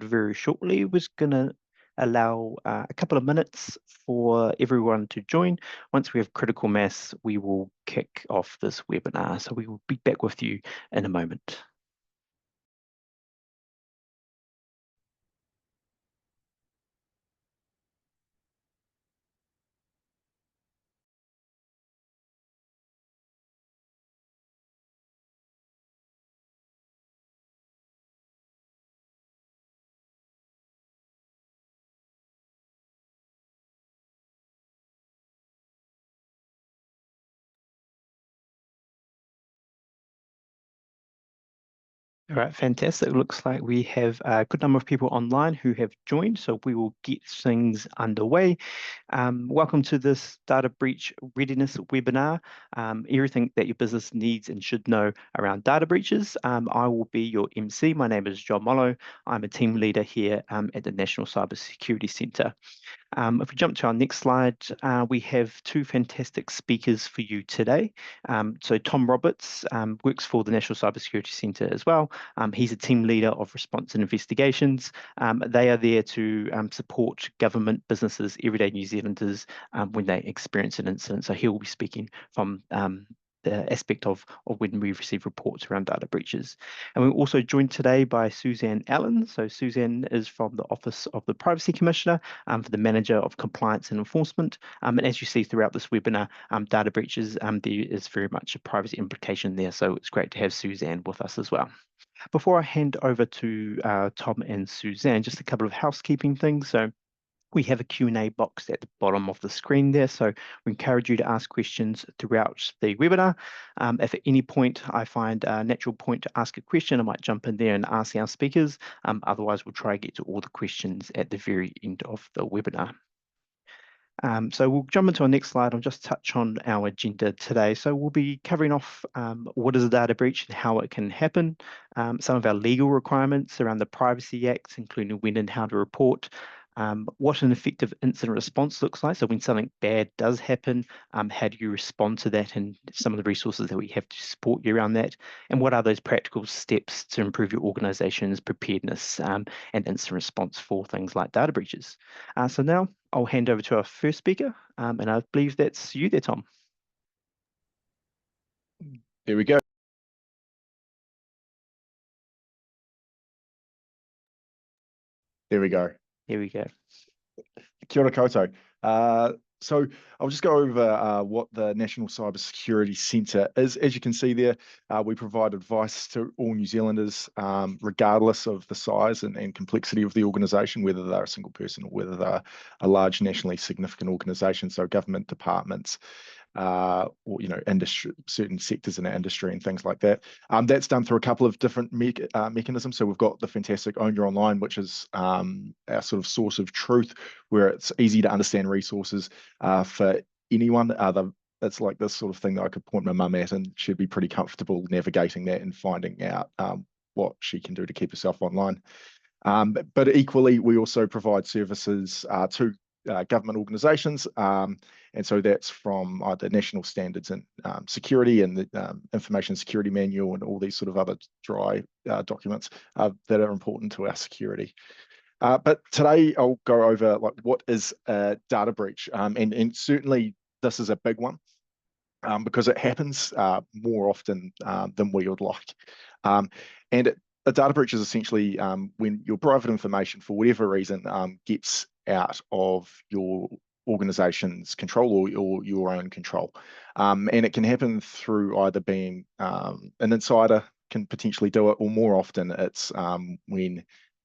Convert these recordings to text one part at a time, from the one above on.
started very shortly. We're going to allow a couple of minutes for everyone to join. Once we have critical mass, we will kick off this webinar. So we will be back with you in a moment. All right, fantastic. It looks like we have a good number of people online who have joined, so we will get things underway. Welcome to this data breach readiness webinar. Everything that your business needs and should know around data breaches. I will be your MC. My name is John Mollo. I'm a team leader here at the National Cybersecurity Centre. If we jump to our next slide, we have two fantastic speakers for you today. So Tom Roberts works for the National Cybersecurity Centre as well. He's a team leader of response and investigations. They are there to support government, businesses, everyday New Zealanders when they experience an incident. So he will be speaking from the aspect of when we receive reports around data breaches. And we're also joined today by Suzanne Allen. So Suzanne is from the Office of the Privacy Commissioner for the Manager of Compliance and Enforcement. And as you see throughout this webinar, data breaches, there is very much a privacy implication there. So it's great to have Suzanne with us as well. Before I hand over to Tom and Suzanne, just a couple of housekeeping things. So we have a Q&A box at the bottom of the screen there, so we encourage you to ask questions throughout the webinar. If at any point I find a natural point to ask a question, I might jump in there and ask our speakers. Otherwise, we'll try to get to all the questions at the very end of the webinar. So we'll jump into our next slide. I'll just touch on our agenda today. So we'll be covering off what is a data breach and how it can happen, some of our legal requirements around the Privacy Act, including when and how to report, what an effective incident response looks like. So when something bad does happen, how do you respond to that, and some of the resources that we have to support you around that, and what are those practical steps to improve your organization's preparedness and incident response for things like data breaches. So now I'll hand over to our first speaker, and I believe that's you there, Tom. There we go. There we go. Here we go. Kia ora koutou. So I'll just go over what the National Cybersecurity Centre is. As you can see there, we provide advice to all New Zealanders, regardless of the size and complexity of the organisation, whether they're a single person or whether they're a large nationally significant organisation, so government departments, or industry, certain sectors in our industry and things like that. That's done through a couple of different mechanisms. So we've got the fantastic Own Your Online, which is our sort of source of truth, where it's easy to understand resources for anyone. It's like this sort of thing that I could point my mum at and she'd be pretty comfortable navigating that and finding out what she can do to keep herself online. But equally, we also provide services to government organisations, and so that's from the national standards and security and the information security manual and all these sort of other dry documents that are important to our security. But today I'll go over like what is a data breach, and certainly this is a big one because it happens more often than we would like. And a data breach is essentially when your private information, for whatever reason, gets out of your organization's control or your own control. And it can happen through either being an insider can potentially do it, or more often it's when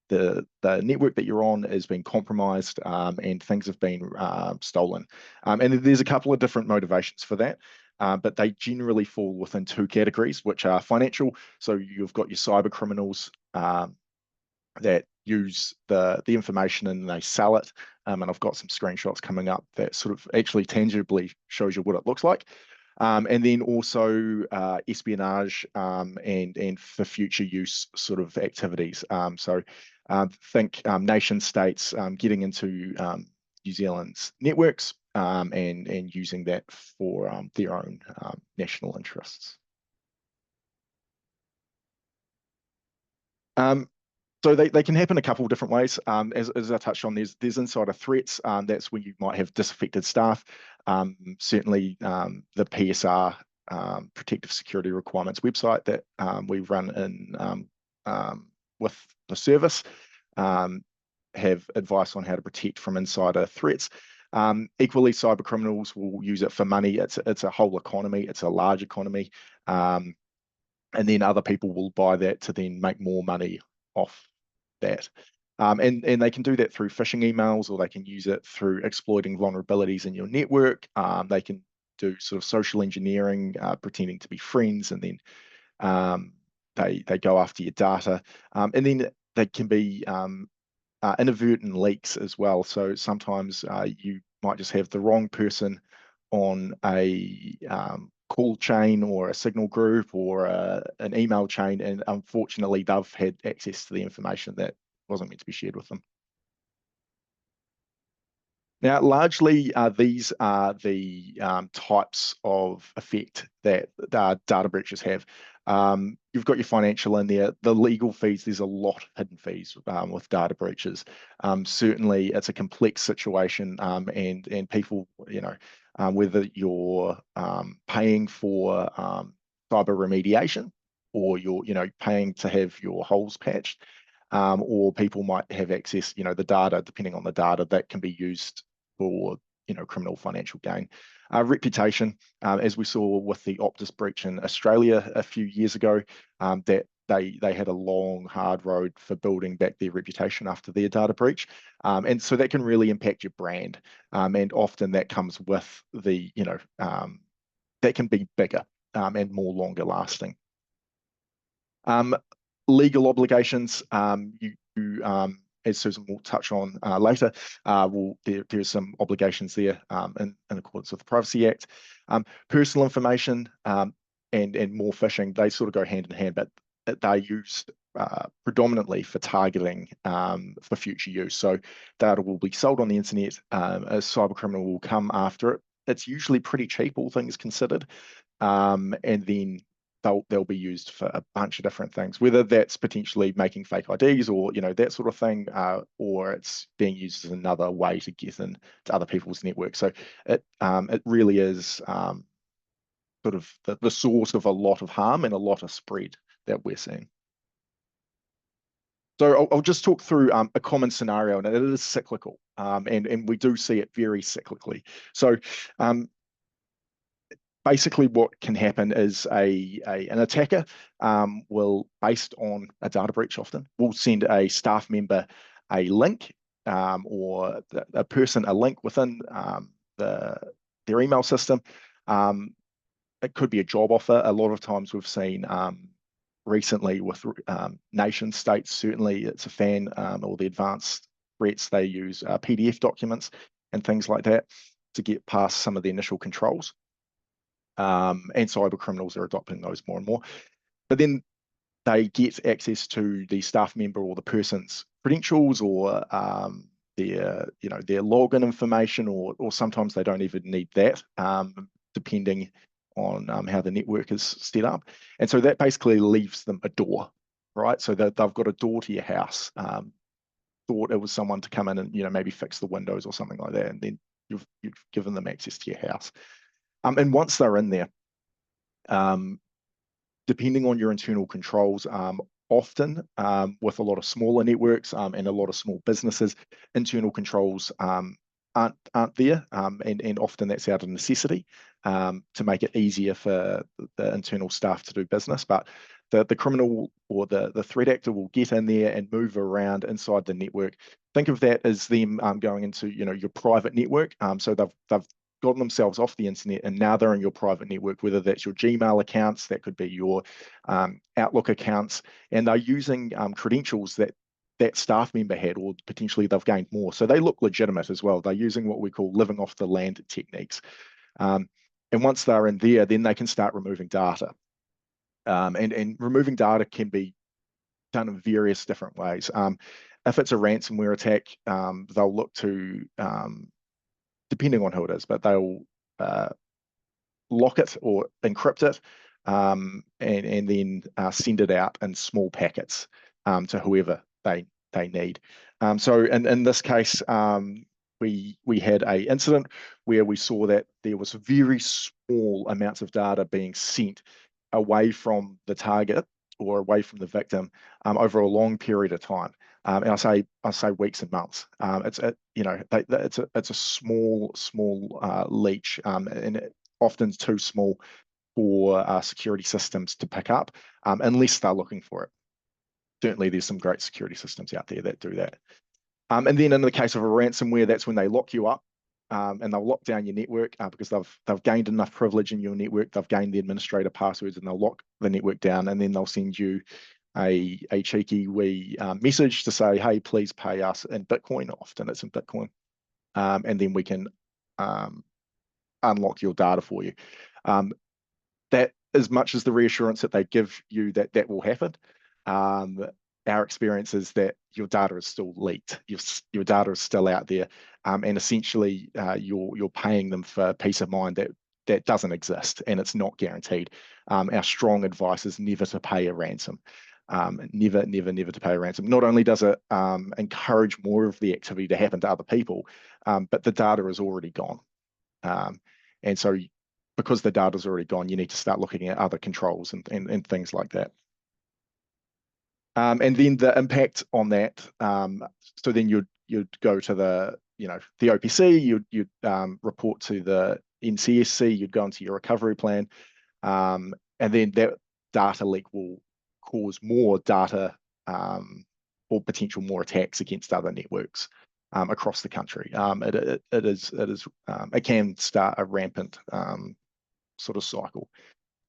the network that you're on is being compromised and things have been stolen. And there's a couple of different motivations for that. But they generally fall within two categories, which are financial. So you've got your cyber criminals that use the information and they sell it. And I've got some screenshots coming up that sort of actually tangibly shows you what it looks like. And then also espionage and for future use sort of activities. So think nation states getting into New Zealand's networks and using that for their own national interests. So they can happen a couple of different ways. As I touched on, there's insider threats. That's when you might have disaffected staff. Certainly, the PSR, Protective Security Requirements website that we run in with the service, have advice on how to protect from insider threats. Equally, cyber criminals will use it for money. It's a whole economy. It's a large economy. And then other people will buy that to then make more money off that. And they can do that through phishing emails, or they can use it through exploiting vulnerabilities in your network. They can do sort of social engineering, pretending to be friends, and then they go after your data. And then they can be inadvertent leaks as well. So sometimes you might just have the wrong person on a call chain or a signal group or an email chain, and unfortunately they've had access to the information that wasn't meant to be shared with them. Now, largely, these are the types of effect that data breaches have. You've got your financial in there, the legal fees. There's a lot of hidden fees with data breaches. Certainly, it's a complex situation, and people, whether you're paying for cyber remediation, or you're, paying to have your holes patched, or people might have access, the data, depending on the data, that can be used for criminal financial gain. Reputation, as we saw with the Optus breach in Australia a few years ago, that they had a long, hard road for building back their reputation after their data breach. And so that can really impact your brand. And often that comes with the, that can be bigger and more longer lasting. Legal obligations, as Susan will touch on later, there's some obligations there in accordance with the Privacy Act. Personal information and more phishing, they sort of go hand in hand, but they're used predominantly for targeting for future use. So data will be sold on the internet, a cyber criminal will come after it. It's usually pretty cheap, all things considered, and then they'll be used for a bunch of different things, whether that's potentially making fake IDs or that sort of thing, or it's being used as another way to get into other people's networks. So it really is sort of the source of a lot of harm and a lot of spread that we're seeing. So I'll just talk through a common scenario, and it is cyclical, and we do see it very cyclically. So basically what can happen is an attacker will, based on a data breach often, will send a staff member a link, or a person a link within their email system. It could be a job offer. A lot of times we've seen recently with nation states, certainly it's a fan, or the advanced threats, they use PDF documents and things like that to get past some of the initial controls. And cyber criminals are adopting those more and more. But then they get access to the staff member or the person's credentials, or their login information, or sometimes they don't even need that, depending on how the network is set up. And so that basically leaves them a door, right? So they've got a door to your house. Thought it was someone to come in and maybe fix the windows or something like that, and then you've given them access to your house. And once they're in there, depending on your internal controls, often with a lot of smaller networks and a lot of small businesses, internal controls aren't there, and often that's out of necessity to make it easier for the internal staff to do business. But the criminal or the threat actor will get in there and move around inside the network. Think of that as them going into your private network. So they've gotten themselves off the internet, and now they're in your private network, whether that's your Gmail accounts, that could be your Outlook accounts, and they're using credentials that staff member had, or potentially they've gained more. So they look legitimate as well. They're using what we call living off the land techniques. And once they're in there, then they can start removing data. And removing data can be done in various different ways. If it's a ransomware attack, they'll look to, depending on who it is, but they'll lock it or encrypt it, and then send it out in small packets to whoever they need. So in this case, we had a incident where we saw that there was very small amounts of data being sent away from the target or away from the victim over a long period of time. And I say weeks and months. It's a small leach, and often too small for security systems to pick up, unless they're looking for it. Certainly, there's some great security systems out there that do that. And then in the case of a ransomware, that's when they lock you up, and they'll lock down your network because they've gained enough privilege in your network. They've gained the administrator passwords, and they'll lock the network down, and then they'll send you a cheeky wee message to say, hey, please pay us in Bitcoin. Often it's in Bitcoin, and then we can unlock your data for you. That, as much as the reassurance that they give you that that will happen, our experience is that your data is still leaked. Your data is still out there, and essentially you're paying them for peace of mind that doesn't exist, and it's not guaranteed. Our strong advice is never to pay a ransom. Never to pay a ransom. Not only does it encourage more of the activity to happen to other people, but the data is already gone. And so because the data's already gone, you need to start looking at other controls and things like that. And then the impact on that. So then you'd go to the OPC, you'd report to the NCSC, you'd go into your recovery plan, and then that data leak will cause more data or potential more attacks against other networks across the country. It can start a rampant sort of cycle,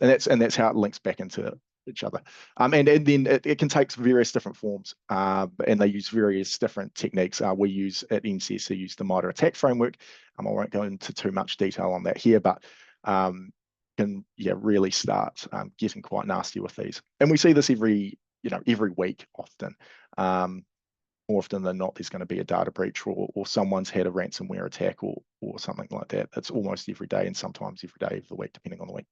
and that's how it links back into each other. And then it can take various different forms, and they use various different techniques. We use at NCSC use the MITRE attack framework. I won't go into too much detail on that here, but can really start getting quite nasty with these. And we see this every week often. More often than not, there's going to be a data breach or someone's had a ransomware attack or something like that. It's almost every day, and sometimes every day of the week, depending on the week.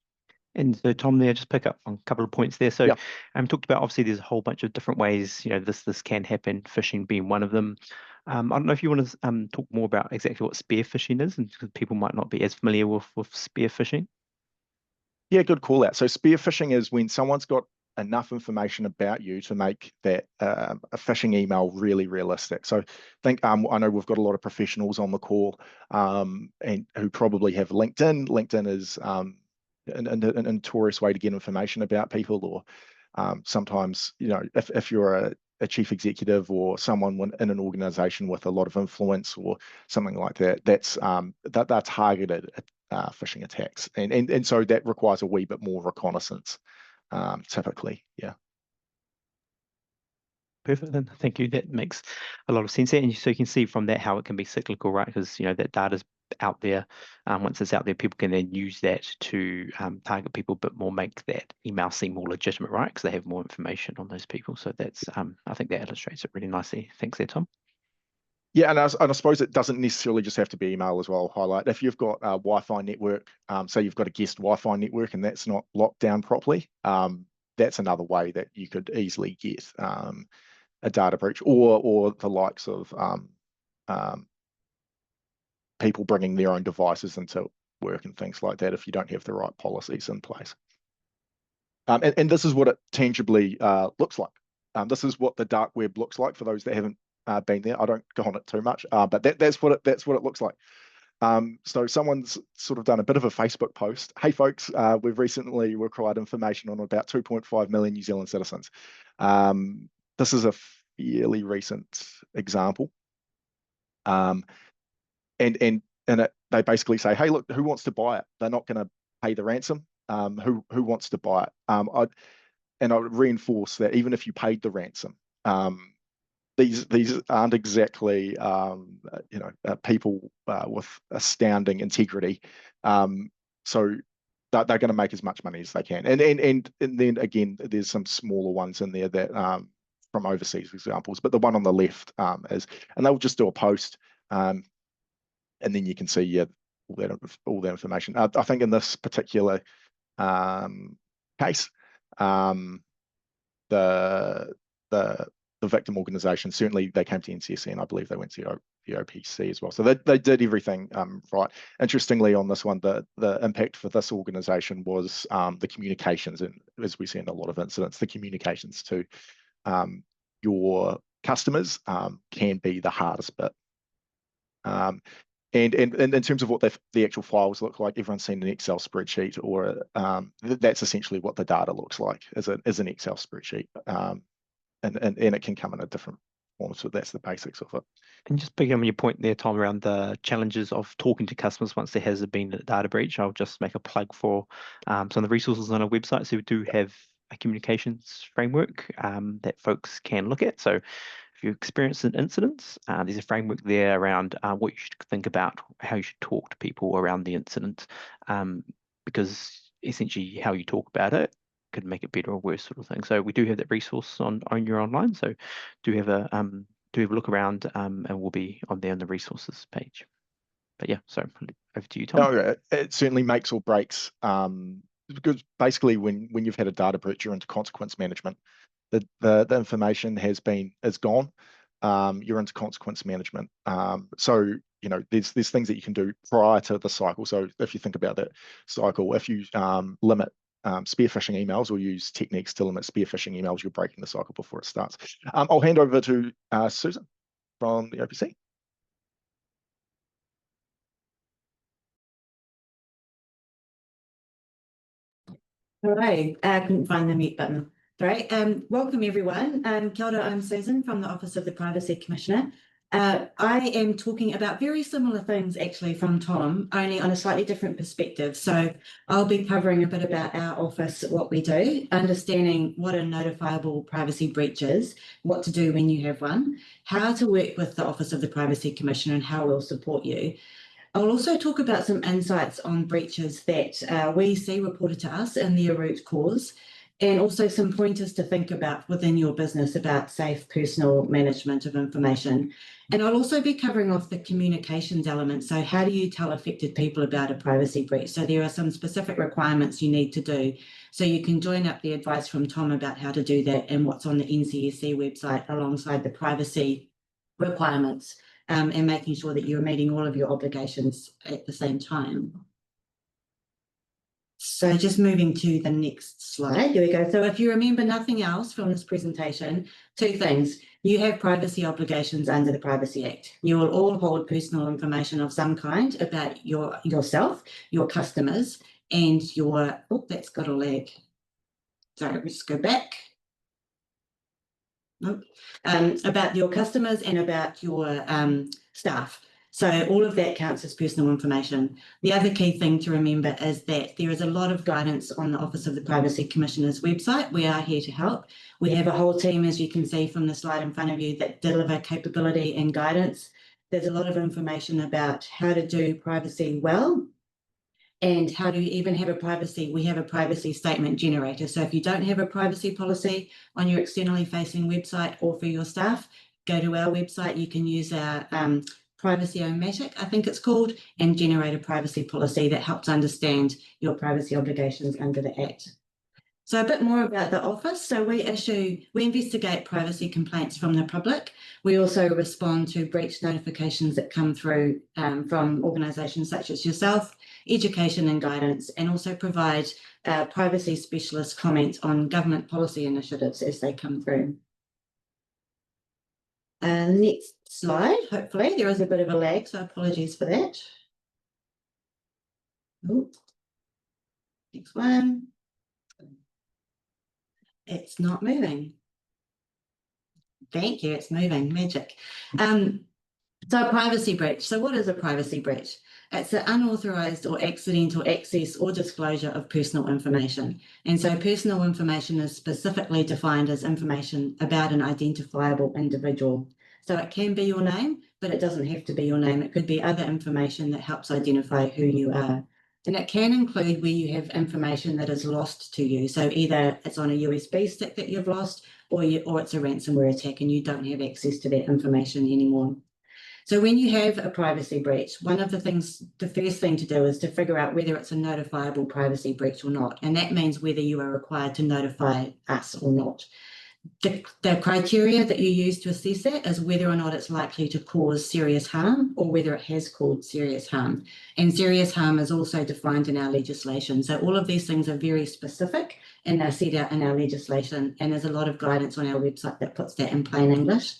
And so, Tom, there, just pick up on a couple of points there. So, Yeah. Talked about, obviously there's a whole bunch of different ways, this can happen, phishing being one of them. I don't know if you want to talk more about exactly what spear phishing is, and because people might not be as familiar with spear phishing. Yeah, good call out. So spear phishing is when someone's got enough information about you to make that a phishing email really realistic. So I know we've got a lot of professionals on the call and who probably have LinkedIn. LinkedIn is a notorious way to get information about people, or sometimes, if you're a chief executive or someone in an organization with a lot of influence or something like that, they're targeted phishing attacks, and so that requires a wee bit more reconnaissance, typically. Yeah. Perfect, then. Thank you. That makes a lot of sense there. And so you can see from that how it can be cyclical, right? Because that data's out there. Once it's out there, people can then use that to target people, but more make that email seem more legitimate, right? Because they have more information on those people. So that's I think that illustrates it really nicely. Thanks there, Tom. Yeah, and I suppose it doesn't necessarily just have to be email as well. Highlight if you've got a Wi-Fi network, say you've got a guest Wi-Fi network and that's not locked down properly, that's another way that you could easily get a data breach, or the likes of people bringing their own devices into work and things like that if you don't have the right policies in place. And this is what it tangibly looks like. This is what the dark web looks like for those that haven't been there. I don't go on it too much, but that's what it looks like. So someone's sort of done a bit of a Facebook post. Hey folks, we've recently required information on about 2.5 million New Zealand citizens. This is a fairly recent example. And they basically say, hey, look, who wants to buy it? They're not going to pay the ransom. Who wants to buy it? I would reinforce that even if you paid the ransom, these aren't exactly people with astounding integrity. So they're going to make as much money as they can. And then again, there's some smaller ones in there that from overseas examples, but the one on the left and they'll just do a post, and then you can see all that information. I think in this particular case, the victim organisation. Certainly they came to NCSC, and I believe they went to the OPC as well. So they did everything right. Interestingly, on this one, the impact for this organisation was the communications, and as we see in a lot of incidents, the communications to your customers can be the hardest bit. And in terms of what the actual files look like, everyone's seen an Excel spreadsheet, or that's essentially what the data looks like, is an Excel spreadsheet. And it can come in a different form, so that's the basics of it. And just picking up on your point there, Tom, around the challenges of talking to customers once there has been a data breach, I'll just make a plug for some of the resources on our website. So we do have a communications framework that folks can look at. So if you experience an incident, there's a framework there around what you should think about, how you should talk to people around the incident, because essentially how you talk about it could make it better or worse, sort of thing. So we do have that resource on your online. So do have a look around, and we'll be on there on the resources page. But yeah, so over to you, Tom. No, it certainly makes or breaks, because basically when you've had a data breach, you're into consequence management. The information is gone. You're into consequence management. So there's things that you can do prior to the cycle. So if you think about that cycle, if you limit spear phishing emails, or use techniques to limit spear phishing emails, you're breaking the cycle before it starts. I'll hand over to Susan from the OPC. All right, I couldn't find the mute button. All right, welcome everyone. Kia ora, I'm Susan from the Office of the Privacy Commissioner. I am talking about very similar things actually from Tom, only on a slightly different perspective. So I'll be covering a bit about our office, what we do, understanding what a notifiable privacy breach is, what to do when you have one, how to work with the Office of the Privacy Commissioner, and how we'll support you. I'll also talk about some insights on breaches that we see reported to us and their root cause, and also some pointers to think about within your business about safe personal management of information. And I'll also be covering off the communications element. So how do you tell affected people about a privacy breach? So there are some specific requirements you need to do. So you can join up the advice from Tom about how to do that and what's on the NCSC website alongside the privacy requirements. And making sure that you're meeting all of your obligations at the same time. So just moving to the next slide, here we go. So if you remember nothing else from this presentation, two things. You have privacy obligations under the Privacy Act. You will all hold personal information of some kind about yourself, your customers, and your, oh, that's got a lag. Sorry, let's go back. Nope. About your customers and about your staff. So all of that counts as personal information. The other key thing to remember is that there is a lot of guidance on the Office of the Privacy Commissioner's website. We are here to help. We have a whole team, as you can see from the slide in front of you, that deliver capability and guidance. There's a lot of information about how to do privacy well, and how do you even have a privacy? We have a privacy statement generator. So if you don't have a privacy policy on your externally facing website or for your staff, go to our website. You can use our Privacy-O-Matic, I think it's called, and generate a privacy policy that helps understand your privacy obligations under the Act. So a bit more about the office. So we investigate privacy complaints from the public. We also respond to breach notifications that come through from organisations such as yourself, education and guidance, and also provide privacy specialist comments on government policy initiatives as they come through. Next slide, hopefully. There is a bit of a lag, so apologies for that. Ooh. Next one. It's not moving. Thank you, it's moving, magic. So a privacy breach. So what is a privacy breach? It's an unauthorized or accidental access or disclosure of personal information. And so personal information is specifically defined as information about an identifiable individual. So it can be your name, but it doesn't have to be your name. It could be other information that helps identify who you are. And it can include where you have information that is lost to you. So either it's on a USB stick that you've lost, or it's a ransomware attack and you don't have access to that information anymore. So when you have a privacy breach, one of the things, the first thing to do is to figure out whether it's a notifiable privacy breach or not. And that means whether you are required to notify us or not. the criteria that you use to assess that is whether or not it's likely to cause serious harm or whether it has caused serious harm. And serious harm is also defined in our legislation. So all of these things are very specific and they're set out in our legislation. And there's a lot of guidance on our website that puts that in plain English.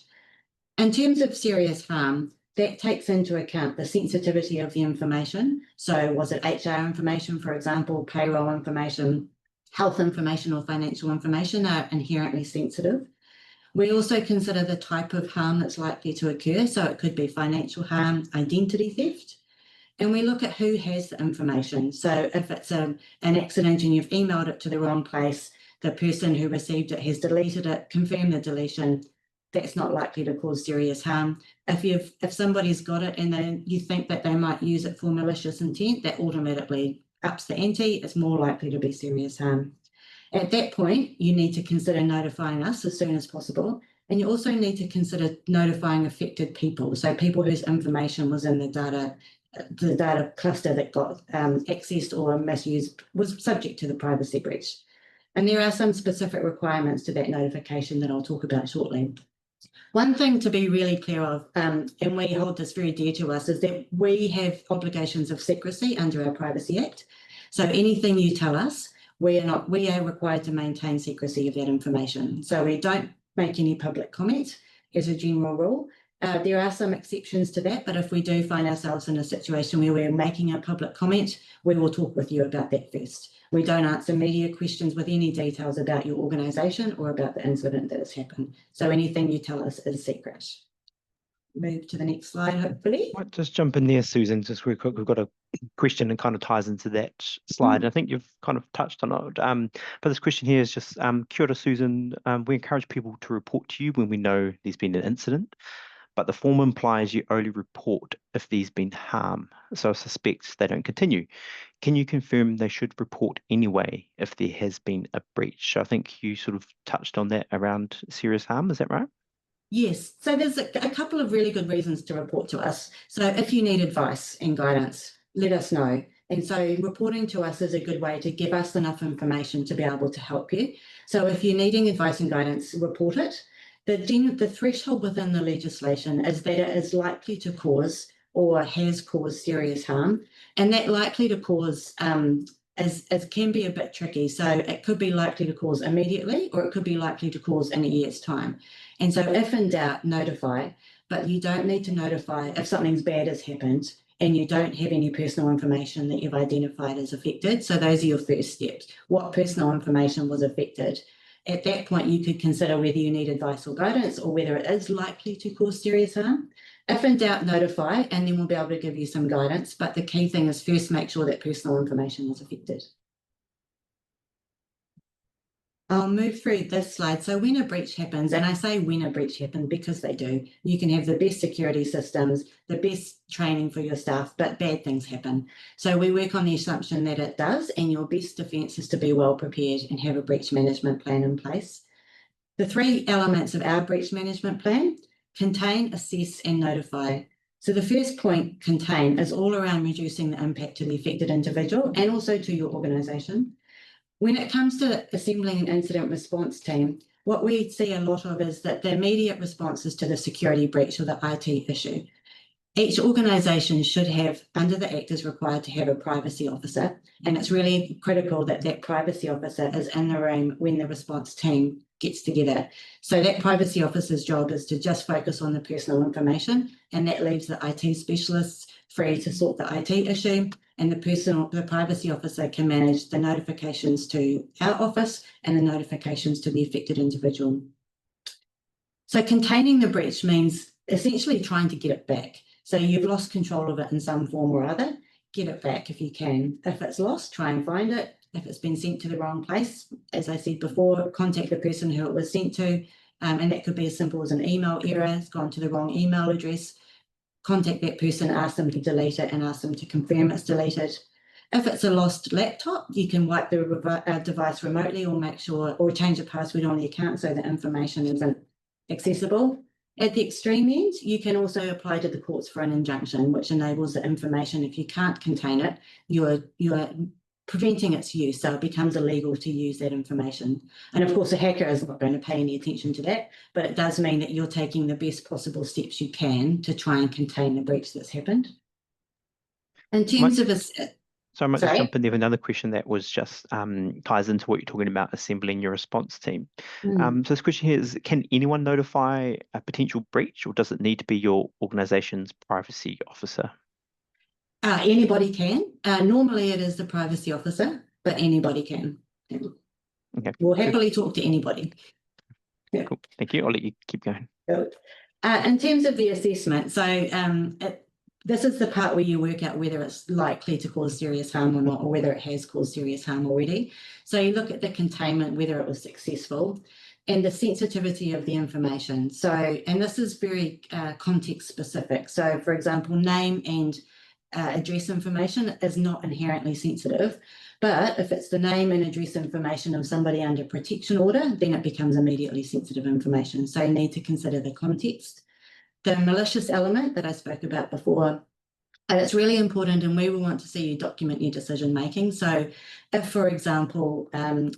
In terms of serious harm, that takes into account the sensitivity of the information. So was it HR information, for example, payroll information, health information or financial information are inherently sensitive. We also consider the type of harm that's likely to occur. So it could be financial harm, identity theft. And we look at who has the information. So if it's an accident and you've emailed it to the wrong place, the person who received it has deleted it, confirm the deletion, that's not likely to cause serious harm. If somebody's got it and then you think that they might use it for malicious intent, that automatically ups the ante. It's more likely to be serious harm. At that point, you need to consider notifying us as soon as possible. And you also need to consider notifying affected people. So people whose information was in the data cluster that got accessed or misused was subject to the privacy breach. And there are some specific requirements to that notification that I'll talk about shortly. One thing to be really clear of, and we hold this very dear to us, is that we have obligations of secrecy under our Privacy Act. So anything you tell us, we are required to maintain secrecy of that information. So we don't make any public comment as a general rule. There are some exceptions to that, but if we do find ourselves in a situation where we're making a public comment, we will talk with you about that first. We don't answer media questions with any details about your organisation or about the incident that has happened. So anything you tell us is secret. Move to the next slide, hopefully. Might just jump in there, Susan, just real quick. We've got a question that kind of ties into that slide. I think you've kind of touched on it. But this question here is just, kia ora, Susan. We encourage people to report to you when we know there's been an incident, but the form implies you only report if there's been harm. So I suspect they don't continue. Can you confirm they should report anyway if there has been a breach? I think you sort of touched on that around serious harm. Is that right? Yes, so there's a couple of really good reasons to report to us. So if you need advice and guidance, let us know. And so reporting to us is a good way to give us enough information to be able to help you. So if you're needing advice and guidance, report it. The threshold within the legislation is that it is likely to cause or has caused serious harm, and that likely to cause as can be a bit tricky. So it could be likely to cause immediately, or it could be likely to cause in a year's time. And so if in doubt, notify, but you don't need to notify if something's bad has happened and you don't have any personal information that you've identified as affected. So those are your first steps. What personal information was affected? At that point, you could consider whether you need advice or guidance or whether it is likely to cause serious harm. If in doubt, notify, and then we'll be able to give you some guidance. But the key thing is first make sure that personal information was affected. I'll move through this slide. So when a breach happens, and I say when a breach happens because they do, you can have the best security systems, the best training for your staff, but bad things happen. So we work on the assumption that it does, and your best defence is to be well prepared and have a breach management plan in place. The three elements of our breach management plan: contain, assess, and notify. So the first point, contain, is all around reducing the impact to the affected individual and also to your organisation. When it comes to assembling an incident response team, what we see a lot of is that the immediate responses to the security breach or the IT issue. Each organisation should have, under the Act, is required to have a privacy officer, and it's really critical that that privacy officer is in the room when the response team gets together. So that privacy officer's job is to just focus on the personal information, and that leaves the IT specialists free to sort the IT issue, and the privacy officer can manage the notifications to our office and the notifications to the affected individual. So containing the breach means essentially trying to get it back. So you've lost control of it in some form or other, get it back if you can. If it's lost, try and find it. If it's been sent to the wrong place, as I said before, contact the person who it was sent to, and that could be as simple as an email error, it's gone to the wrong email address. Contact that person, ask them to delete it and ask them to confirm it's deleted. If it's a lost laptop, you can wipe the device remotely or make sure, or change the password on the account so the information isn't accessible. At the extreme end, you can also apply to the courts for an injunction, which enables the information, if you can't contain it, your preventing its use, so it becomes illegal to use that information. And of course, a hacker is not going to pay any attention to that, but it does mean that you're taking the best possible steps you can to try and contain the breach that's happened. In terms of a... So I might just jump in there with another question that was just ties into what you're talking about, assembling your response team. So this question here is, can anyone notify a potential breach, or does it need to be your organization's privacy officer? Anybody can. Normally it is the privacy officer, but anybody can. Yeah. Okay. We'll happily talk to anybody. Yeah. Cool. Thank you. I'll let you keep going. Good. In terms of the assessment, so this is the part where you work out whether it's likely to cause serious harm or not, or whether it has caused serious harm already. So you look at the containment, whether it was successful, and the sensitivity of the information. So, and this is very context specific. So for example, name and address information is not inherently sensitive, but if it's the name and address information of somebody under protection order, then it becomes immediately sensitive information. So you need to consider the context. The malicious element that I spoke about before, and it's really important, and we will want to see you document your decision making. So if, for example,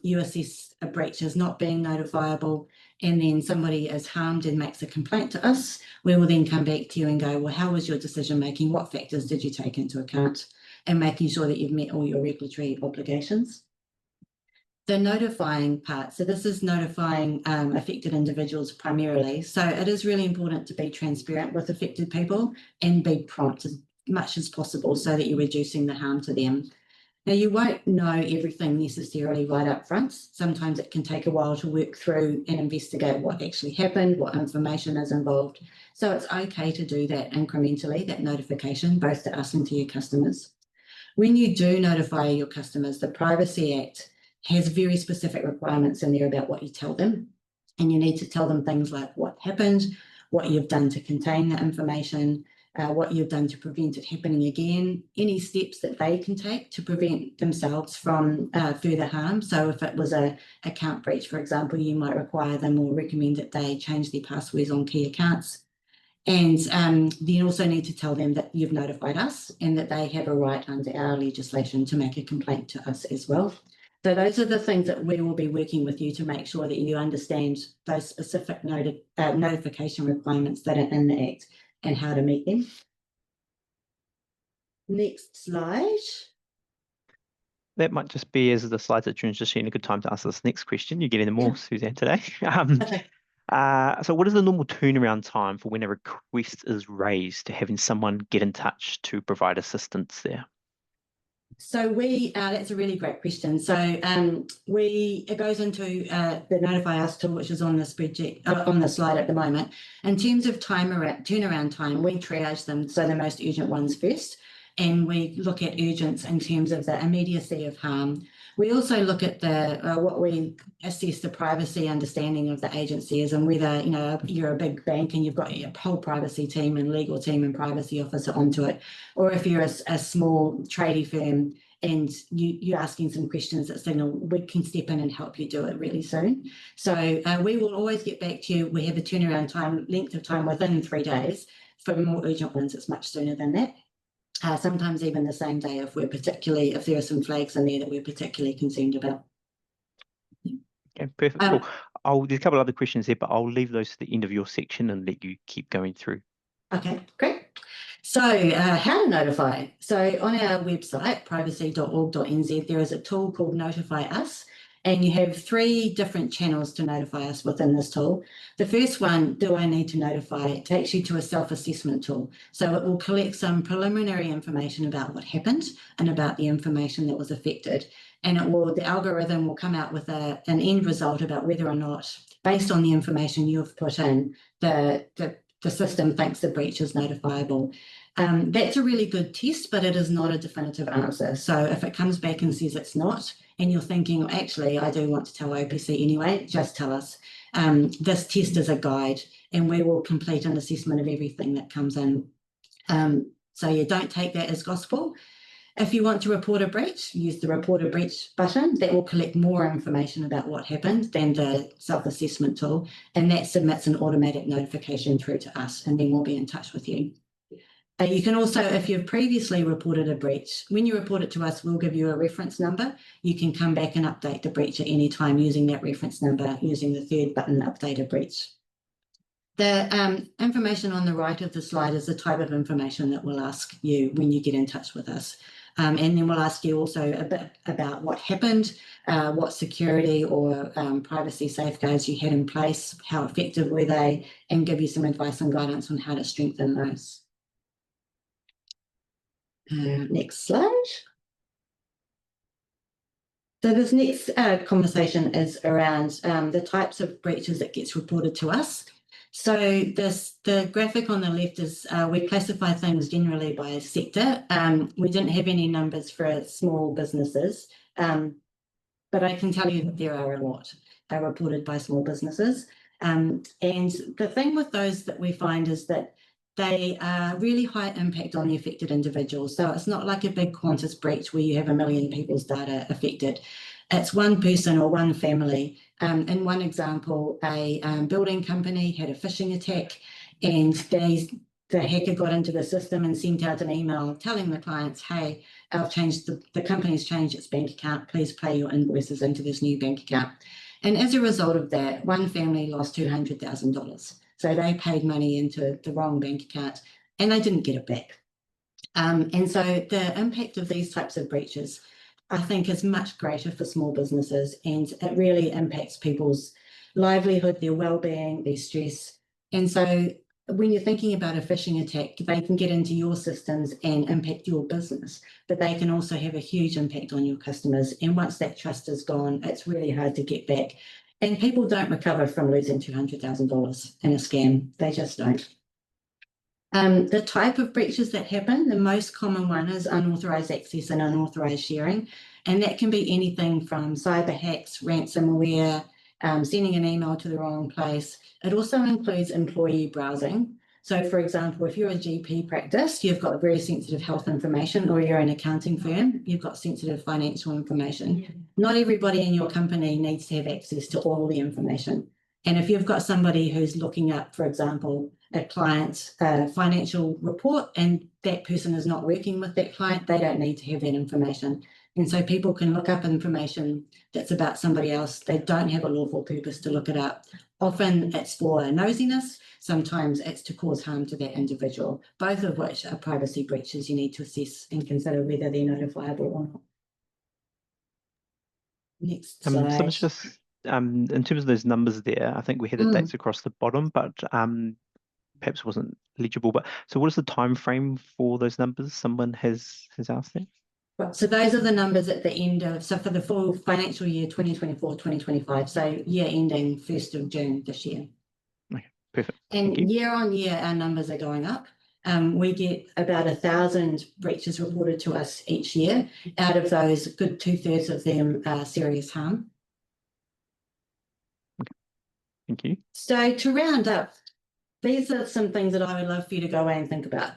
you assess a breach as not being notifiable, and then somebody is harmed and makes a complaint to us, we will then come back to you and go, well, how was your decision making? What factors did you take into account? And making sure that you've met all your regulatory obligations. The notifying part, so this is notifying affected individuals primarily. So it is really important to be transparent with affected people and be prompt as much as possible so that you're reducing the harm to them. Now, you won't know everything necessarily right up front. Sometimes it can take a while to work through and investigate what actually happened, what information is involved. So it's okay to do that incrementally, that notification, both to us and to your customers. When you do notify your customers, the Privacy Act has very specific requirements in there about what you tell them. And you need to tell them things like what happened, what you've done to contain the information, what you've done to prevent it happening again, any steps that they can take to prevent themselves from further harm. So if it was an account breach, for example, you might require them or recommend that they change their passwords on key accounts. And you also need to tell them that you've notified us and that they have a right under our legislation to make a complaint to us as well. So those are the things that we will be working with you to make sure that you understand those specific notification requirements that are in the Act and how to meet them. Next slide. That might just be, as the slides are transitioning, a good time to ask this next question. You're getting them all, Suzanne, today. Okay. So what is the normal turnaround time for when a request is raised to having someone get in touch to provide assistance there? So that's a really great question. So it goes into the Notify Us tool, which is on the spreadsheet, on the slide at the moment. In terms of turnaround time, we triage them, so the most urgent ones first, and we look at urgence in terms of the immediacy of harm. We also look at what we assess the privacy understanding of the agency is, and whether you're a big bank and you've got your whole privacy team and legal team and privacy officer onto it, or if you're a small tradie firm and you're asking some questions that signal we can step in and help you do it really soon. So we will always get back to you. We have a turnaround time, length of time within 3 days. For more urgent ones, it's much sooner than that. Sometimes even the same day if there are some flags in there that we're particularly concerned about. Okay, perfect. Cool. There's a couple of other questions there, but I'll leave those to the end of your section and let you keep going through. Okay, great. So how to notify? So on our website, privacy.org.nz, there is a tool called Notify Us, and you have 3 different channels to notify us within this tool. The first one, Do I Need to Notify, takes you to a self-assessment tool. So it will collect some preliminary information about what happened and about the information that was affected. And the algorithm will come out with an end result about whether or not, based on the information you've put in, the system thinks the breach is notifiable. That's a really good test, but it is not a definitive answer. So if it comes back and says it's not, and you're thinking, actually, I do want to tell OPC anyway, just tell us. This test is a guide, and we will complete an assessment of everything that comes in. So you don't take that as gospel. If you want to report a breach, use the Report a Breach button. That will collect more information about what happened than the self-assessment tool, and that submits an automatic notification through to us, and then we'll be in touch with you. You can also, if you've previously reported a breach, when you report it to us, we'll give you a reference number. You can come back and update the breach at any time using that reference number, using the third button, Update a Breach. The information on the right of the slide is the type of information that we'll ask you when you get in touch with us. And then we'll ask you also a bit about what happened, what security or privacy safeguards you had in place, how effective were they, and give you some advice and guidance on how to strengthen those. Next slide. So this next conversation is around the types of breaches that gets reported to us. So the graphic on the left is we classify things generally by sector. We didn't have any numbers for small businesses, but I can tell you that there are a lot reported by small businesses. And the thing with those that we find is that they are really high impact on the affected individuals. So it's not like a big Qantas breach where you have 1 million people's data affected. It's one person or one family. In one example, a building company had a phishing attack, and the hacker got into the system and sent out an email telling the clients, hey, I've changed, the company's changed its bank account, please pay your invoices into this new bank account. And as a result of that, one family lost $200,000. So they paid money into the wrong bank account and they didn't get it back. And so the impact of these types of breaches, I think, is much greater for small businesses, and it really impacts people's livelihood, their well-being, their stress. And so when you're thinking about a phishing attack, they can get into your systems and impact your business, but they can also have a huge impact on your customers. And once that trust is gone, it's really hard to get back. And people don't recover from losing $200,000 in a scam. They just don't. The type of breaches that happen, the most common one is unauthorized access and unauthorized sharing. And that can be anything from cyber hacks, ransomware, sending an email to the wrong place. It also includes employee browsing. So for example, if you're a GP practice, you've got very sensitive health information, or you're an accounting firm, you've got sensitive financial information. Yeah. Not everybody in your company needs to have access to all the information. And if you've got somebody who's looking up, for example, a client's financial report, and that person is not working with that client, they don't need to have that information. And so people can look up information that's about somebody else. They don't have a lawful purpose to look it up. Often it's for nosiness. Sometimes it's to cause harm to that individual, both of which are privacy breaches you need to assess and consider whether they're notifiable or not. Next slide. So it's just in terms of those numbers there, I think we had the dates across the bottom, but perhaps wasn't legible. But so what is the time frame for those numbers? Someone has asked that. So those are the numbers at the end of, so for the full financial year 2024-2025, so year ending 1st of June this year. Okay, perfect. And year on year, our numbers are going up. We get about 1,000 breaches reported to us each year. Out of those, a good 2/3 of them are serious harm. Okay. Thank you. So to round up, these are some things that I would love for you to go away and think about.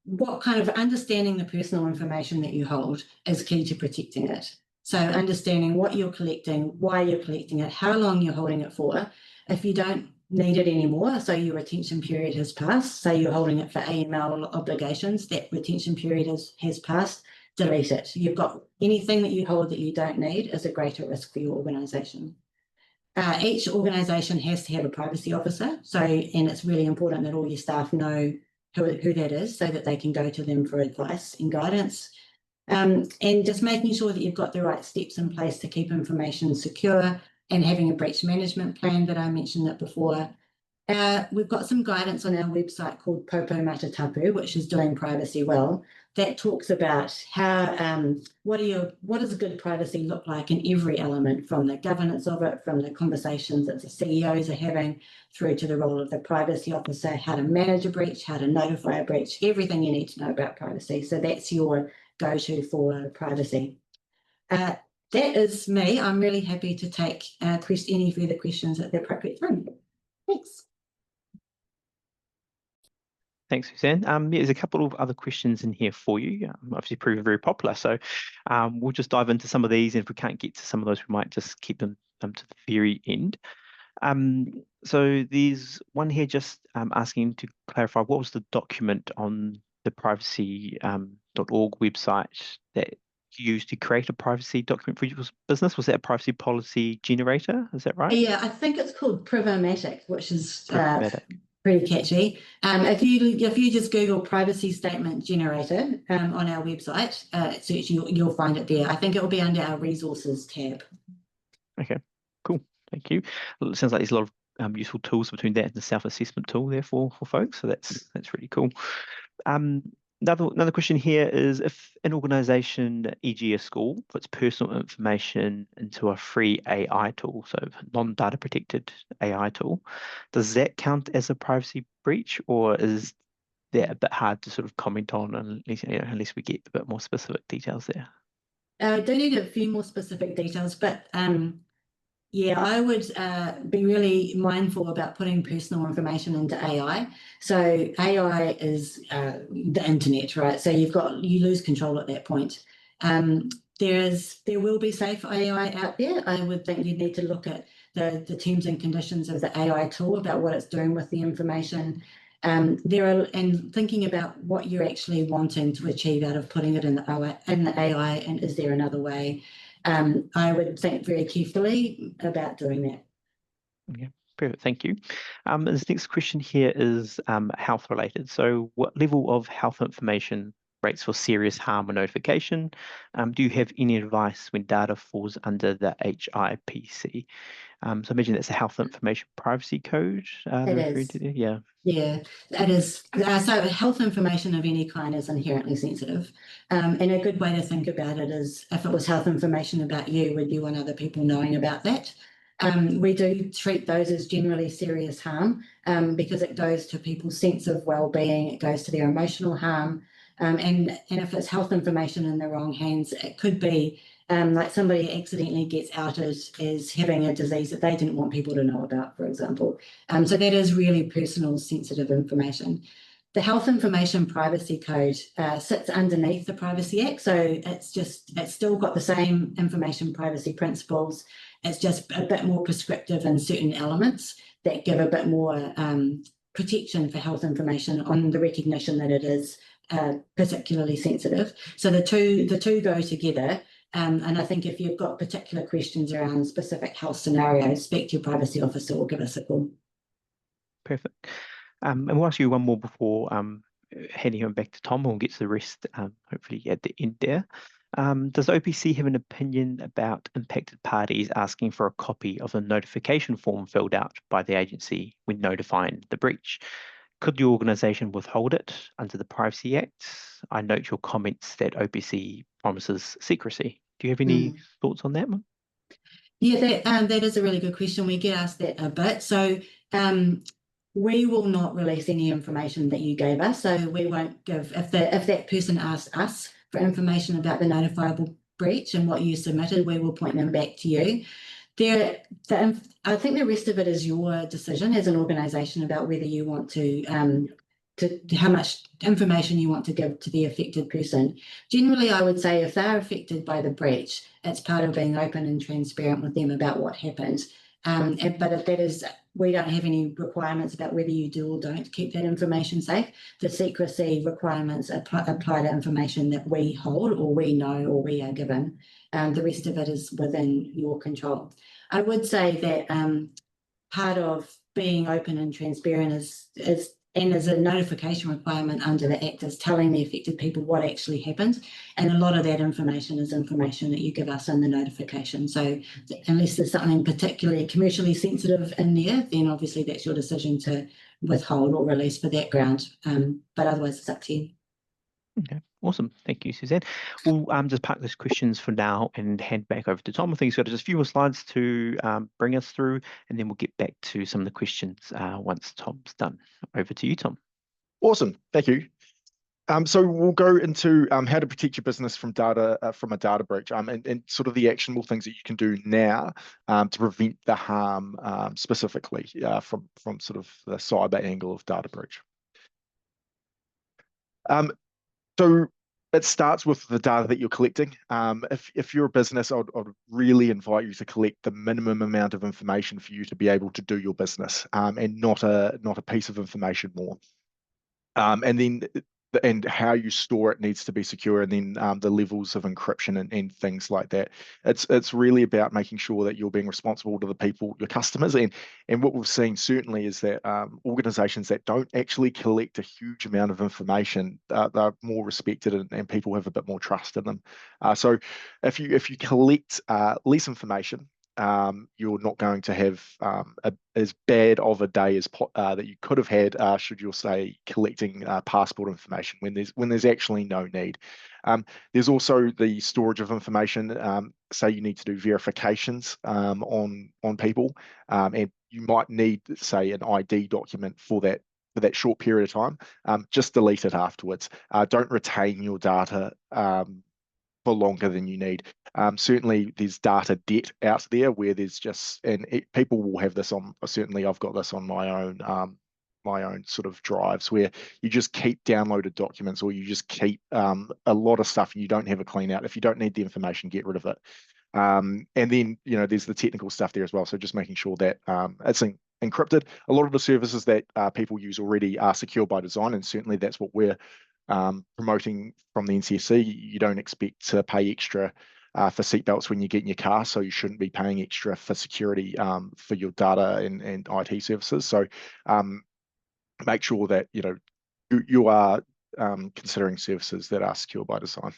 What kind of understanding the personal information that you hold is key to protecting it. So understanding what you're collecting, why you're collecting it, how long you're holding it for. If you don't need it anymore, so your retention period has passed, say you're holding it for AML obligations, that retention period has passed, delete it. You've got anything that you hold that you don't need is a greater risk for your organisation. Each organisation has to have a privacy officer, and it's really important that all your staff know who that is, so that they can go to them for advice and guidance. And just making sure that you've got the right steps in place to keep information secure, and having a breach management plan that I mentioned that before. We've got some guidance on our website called Popo Matatapu, which is doing privacy well. That talks about how what does a good privacy look like in every element, from the governance of it, from the conversations that the CEOs are having, through to the role of the privacy officer, how to manage a breach, how to notify a breach, everything you need to know about privacy. So that's your go-to for privacy. That is me. I'm really happy to take any further questions at the appropriate time. Thanks. Thanks, Suzanne. There's a couple of other questions in here for you. Obviously proving very popular, so we'll just dive into some of these, and if we can't get to some of those, we might just keep them to the very end. So there's one here just asking to clarify what was the document on the privacy.org website that you used to create a privacy document for your business? Was that a privacy policy generator? Is that right? Yeah, I think it's called Privamatic, which is Pragmatic. pretty catchy. If you just Google privacy statement generator on our website, search, you'll find it there. I think it will be under our resources tab. Okay, cool. Thank you. Well, it sounds like there's a lot of useful tools between that and the self-assessment tool there for folks. So that's really cool. Another question here is, if an organization, e.g. a school, puts personal information into a free AI tool, so non-data protected AI tool, does that count as a privacy breach, or is that a bit hard to sort of comment on unless we get a bit more specific details there? I do need a few more specific details, but yeah, I would be really mindful about putting personal information into AI. So AI is the internet, right? So you lose control at that point. There will be safe AI out there. I would think you need to look at the terms and conditions of the AI tool about what it's doing with the information. And thinking about what you're actually wanting to achieve out of putting it in the AI, and is there another way? I would think very carefully about doing that. Okay, perfect. Thank you. This next question here is health related. So what level of health information rates for serious harm or notification? Do you have any advice when data falls under the HIPC? So I imagine that's a health information privacy code they're referring to there. Yeah. Yeah, that is. So health information of any kind is inherently sensitive. And a good way to think about it is, if it was health information about you, would you want other people knowing about that? We do treat those as generally serious harm because it goes to people's sense of well-being, it goes to their emotional harm. And if it's health information in the wrong hands, it could be like somebody accidentally gets outed as having a disease that they didn't want people to know about, for example. So that is really personal, sensitive information. The Health Information Privacy Code sits underneath the Privacy Act, so it's still got the same information privacy principles. It's just a bit more prescriptive in certain elements that give a bit more protection for health information on the recognition that it is particularly sensitive. So the two go together. And I think if you've got particular questions around specific health scenarios, speak to your privacy officer or give us a call. Perfect. And we'll ask you one more before handing him back to Tom, and we'll get to the rest hopefully at the end there. Does OPC have an opinion about impacted parties asking for a copy of the notification form filled out by the agency when notifying the breach? Could the organisation withhold it under the Privacy Act? I note your comments that OPC promises secrecy. Do you have any thoughts on that one? Yeah, that is a really good question. We get asked that a bit. So we will not release any information that you gave us. So we won't give, if that person asked us for information about the notifiable breach and what you submitted, we will point them back to you. I think the rest of it is your decision as an organisation about whether you want to how much information you want to give to the affected person. Generally, I would say if they're affected by the breach, it's part of being open and transparent with them about what happened. But if that is, we don't have any requirements about whether you do or don't keep that information safe. The secrecy requirements apply to information that we hold or we know or we are given. The rest of it is within your control. I would say that part of being open and transparent is as a notification requirement under the Act is telling the affected people what actually happened. And a lot of that information is information that you give us in the notification. So unless there's something particularly commercially sensitive in there, then obviously that's your decision to withhold or release for that ground. But otherwise it's up to you. Okay, awesome. Thank you, Suzanne. We'll just park those questions for now and hand back over to Tom. I think he's got just a few more slides to bring us through, and then we'll get back to some of the questions once Tom's done. Over to you, Tom. Awesome. Thank you. So we'll go into how to protect your business from a data breach, and sort of the actionable things that you can do now to prevent the harm specifically from sort of the cyber angle of data breach. So it starts with the data that you're collecting. If you're a business, I'd really invite you to collect the minimum amount of information for you to be able to do your business, and not a piece of information more. And then and how you store it needs to be secure, and then the levels of encryption and things like that. It's really about making sure that you're being responsible to the people, your customers, and what we've seen certainly is that organizations that don't actually collect a huge amount of information, they're more respected, and people have a bit more trust in them. So if you collect less information, you're not going to have as bad of a day as that you could have had should you say collecting passport information when there's actually no need. There's also the storage of information. Say you need to do verifications on people, and you might need, say, an ID document for that short period of time. Just delete it afterwards. Don't retain your data for longer than you need. Certainly, there's data debt out there where there's just, people will have this on. Certainly, I've got this on my own sort of drives where you just keep downloaded documents, or you just keep a lot of stuff and you don't have a clean out. If you don't need the information, get rid of it. And then there's the technical stuff there as well. So just making sure that it's encrypted. A lot of the services that people use already are secure by design, and certainly that's what we're promoting from the NCSC. You don't expect to pay extra for seatbelts when you get in your car, so you shouldn't be paying extra for security for your data and IT services. So make sure that you are considering services that are secure by design.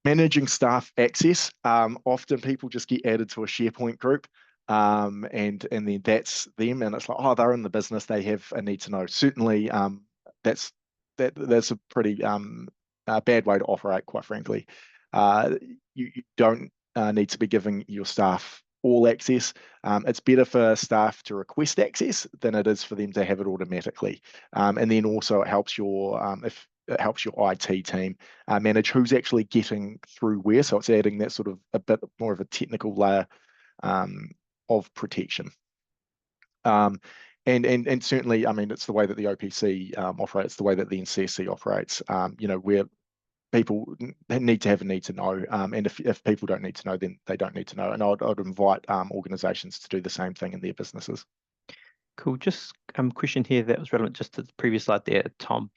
Managing staff access. Often people just get added to a SharePoint group, and then that's them, and it's like, oh, they're in the business, they have a need to know. Certainly, that's a pretty bad way to operate, quite frankly. You don't need to be giving your staff all access. It's better for staff to request access than it is for them to have it automatically. And then also it helps your IT team manage who's actually getting through where. So it's adding that sort of a bit more of a technical layer of protection. And certainly, I mean, it's the way that the OPC operates, the way that the NCSC operates, where people need to know. And if people don't need to know, then they don't need to know. And I'd invite organizations to do the same thing in their businesses. Cool. Just question here that was relevant just to the previous slide there, Tom.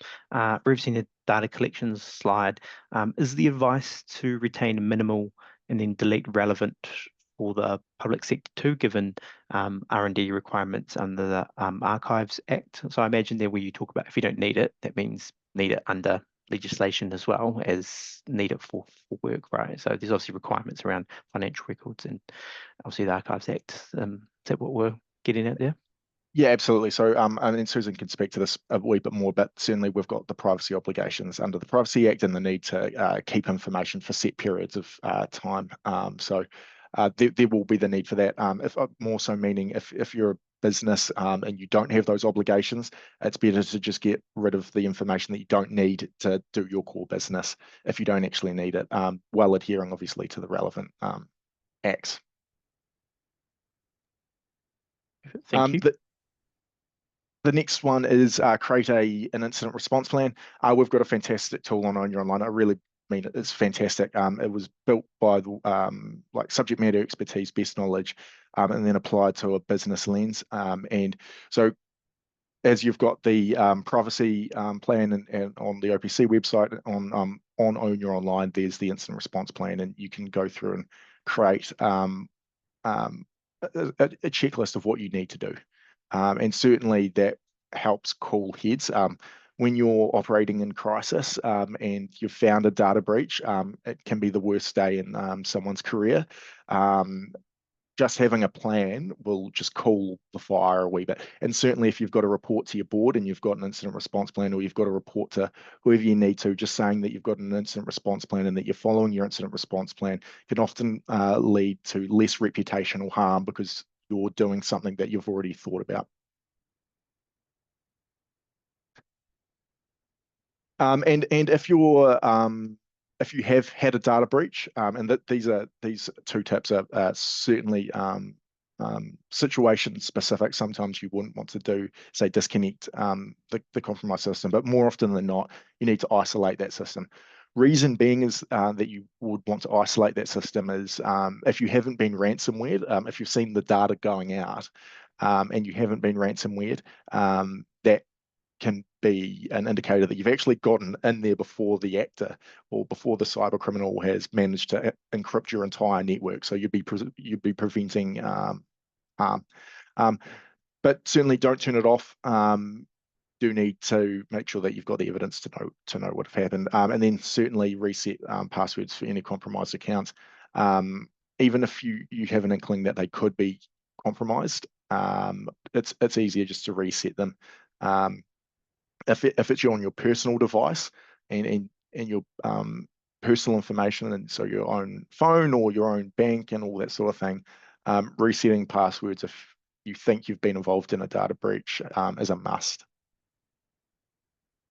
We've the data collections slide. Is the advice to retain minimal and then delete relevant for the public sector too, given R&D requirements under the Archives Act? So I imagine there where you talk about if you don't need it, that means need it under legislation as well as need it for work, right? So there's obviously requirements around financial records and obviously the Archives Act. Is that what we're getting at there? Yeah, absolutely. So, and then Susan can speak to this a wee bit more, but certainly we've got the privacy obligations under the Privacy Act and the need to keep information for set periods of time. So there will be the need for that. If more so meaning if you're a business and you don't have those obligations, it's better to just get rid of the information that you don't need to do your core business if you don't actually need it, while adhering obviously to the relevant acts. Thank you. The next one is create an incident response plan. We've got a fantastic tool on Own Your Online. I really mean it. It's fantastic. It was built by like subject matter expertise, best knowledge, and then applied to a business lens. And so as you've got the privacy plan and on the OPC website on Own Your Online, there's the incident response plan, and you can go through and create a checklist of what you need to do. And certainly that helps cool heads. When you're operating in crisis and you've found a data breach, it can be the worst day in someone's career. Just having a plan will just cool the fire a wee bit. And certainly if you've got to report to your board and you've got an incident response plan, or you've got to report to whoever you need to, just saying that you've got an incident response plan and that you're following your incident response plan can often lead to less reputational harm because you're doing something that you've already thought about. And if you have had a data breach, and that these two tips are certainly situation specific. Sometimes you wouldn't want to do, say, disconnect the compromised system, but more often than not, you need to isolate that system. Reason being is that you would want to isolate that system is if you haven't been ransomwared, if you've seen the data going out and you haven't been ransomwared, that can be an indicator that you've actually gotten in there before the actor or before the cyber criminal has managed to encrypt your entire network. So you'd be preventing harm. But certainly don't turn it off. Do need to make sure that you've got the evidence to know what happened, and then certainly reset passwords for any compromised accounts. Even if you have an inkling that they could be compromised, it's easier just to reset them. If it's on your personal device and your personal information, and so your own phone or your own bank and all that sort of thing, resetting passwords if you think you've been involved in a data breach is a must.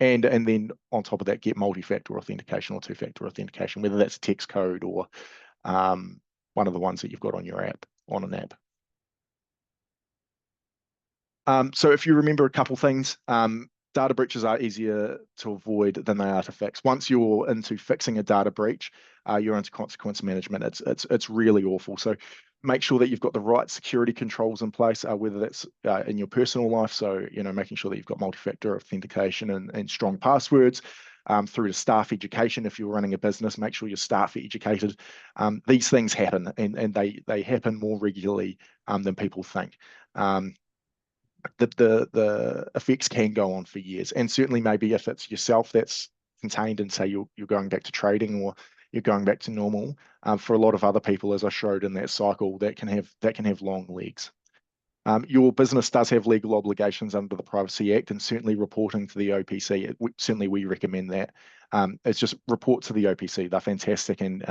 And then on top of that, get multi-factor authentication or two-factor authentication, whether that's a text code or one of the ones that you've got on your app, on an app. So if you remember a couple things, data breaches are easier to avoid than they are to fix. Once you're into fixing a data breach, you're into consequence management. It's really awful. So make sure that you've got the right security controls in place, whether that's in your personal life. So, making sure that you've got multi-factor authentication and strong passwords, through to staff education. If you're running a business, make sure your staff are educated. These things happen, and they happen more regularly than people think. The effects can go on for years, and certainly maybe if it's yourself that's contained and say you're going back to trading or you're going back to normal, for a lot of other people, as I showed in that cycle, that can have long legs. Your business does have legal obligations under the Privacy Act, and certainly reporting to the OPC, certainly we recommend that. It's just report to the OPC. They're fantastic and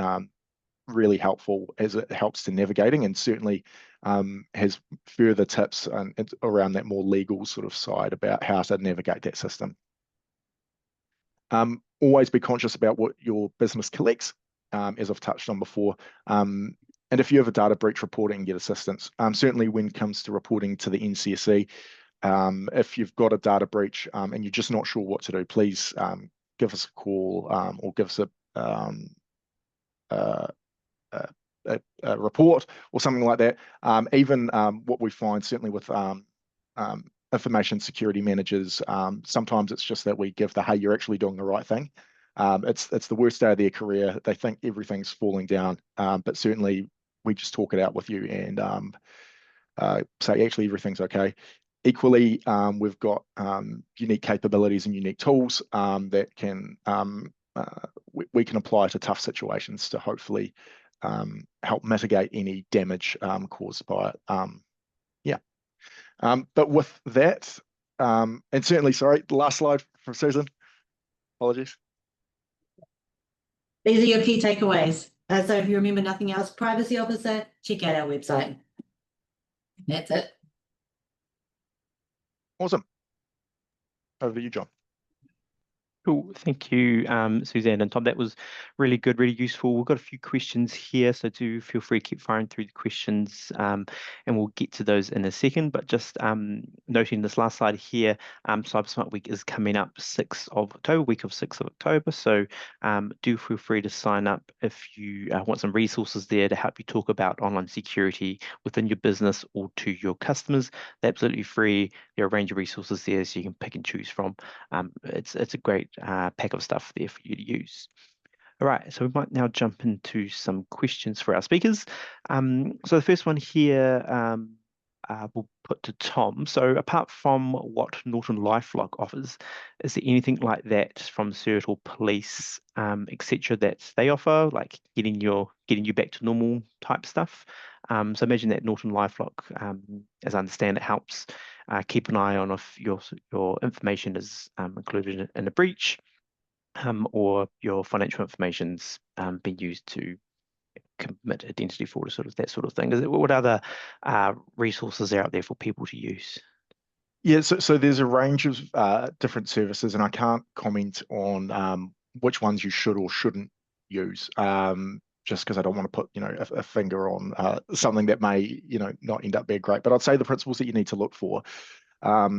really helpful as it helps to navigating, and certainly has further tips around that more legal sort of side about how to navigate that system. Always be conscious about what your business collects, as I've touched on before. And if you have a data breach, reporting and get assistance. Certainly when it comes to reporting to the NCSE, if you've got a data breach and you're just not sure what to do, please give us a call or give us a report or something like that. Even what we find, certainly with information security managers, sometimes it's just that we give the, hey, you're actually doing the right thing. It's the worst day of their career. They think everything's falling down, but certainly we just talk it out with you and say actually everything's okay. Equally, we've got unique capabilities and unique tools that can we can apply to tough situations to hopefully help mitigate any damage caused by it. But with that, and certainly, sorry, the last slide from Susan. Apologies. These are your key takeaways. So if you remember nothing else, privacy officer, check out our website. That's it. Awesome. Over to you, John. Cool. Thank you, Suzanne and Tom. That was really good, really useful. We've got a few questions here, so do feel free to keep firing through the questions, and we'll get to those in a second. But just noting this last slide here, Cyber Smart Week is coming up 6th of October, week of 6th of October. So do feel free to sign up if you want some resources there to help you talk about online security within your business or to your customers. They're absolutely free. There are a range of resources there, so you can pick and choose from. It's a great pack of stuff there for you to use. All right, so we might now jump into some questions for our speakers. So the first one here we'll put to Tom. So apart from what Norton LifeLock offers, is there anything like that from CERT or police, etc., that they offer, like getting you back to normal type stuff? So imagine that Norton LifeLock, as I understand it, helps keep an eye on if your information is included in a breach, or your financial information's been used to commit identity fraud, or sort of that sort of thing. What other resources are out there for people to use? Yeah, so there's a range of different services, and I can't comment on which ones you should or shouldn't use. just because I don't want to put, a finger on something that may, not end up being great. But I'd say the principles that you need to look for are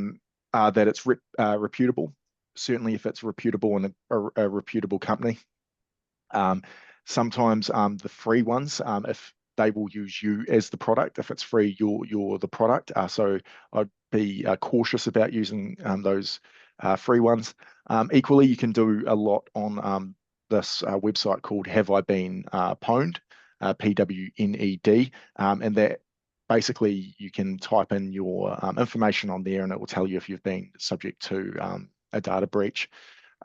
that it's reputable. Certainly, if it's reputable and a reputable company. Sometimes the free ones, if they will use you as the product, if it's free, you're the product. So I'd be cautious about using those free ones. Equally, you can do a lot on this website called Have I Been Pwned, PWNED, and that basically you can type in your information on there and it will tell you if you've been subject to a data breach.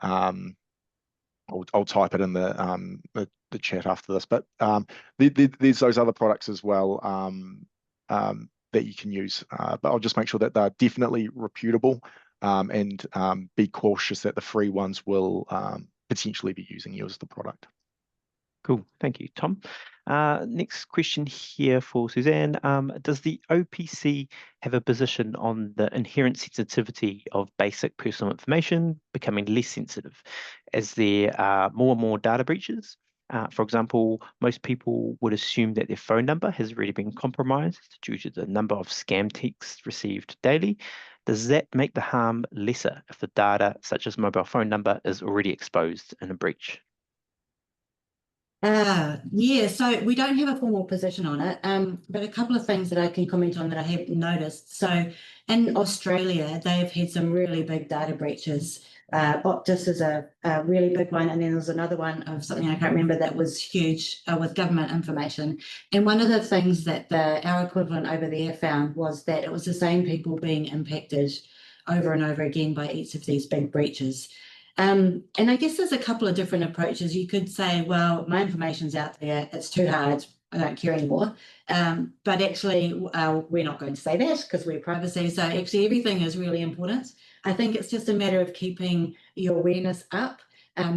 I'll type it in the chat after this, but there's those other products as well that you can use, but I'll just make sure that they're definitely reputable and be cautious that the free ones will potentially be using you as the product. Cool, thank you, Tom. Next question here for Suzanne. Does the OPC have a position on the inherent sensitivity of basic personal information becoming less sensitive as there are more and more data breaches? For example, most people would assume that their phone number has already been compromised due to the number of scam texts received daily. Does that make the harm lesser if the data, such as mobile phone number, is already exposed in a breach? Yeah, so we don't have a formal position on it, but a couple of things that I can comment on that I have noticed. So in Australia, they've had some really big data breaches. Optus is a really big one, and then there's another one of something I can't remember that was huge with government information. And one of the things that our equivalent over there found was that it was the same people being impacted over and over again by each of these big breaches. And I guess there's a couple of different approaches. You could say, well, my information's out there, it's too hard, I don't care anymore. But actually, we're not going to say that because we're privacy. So actually, everything is really important. I think it's just a matter of keeping your awareness up,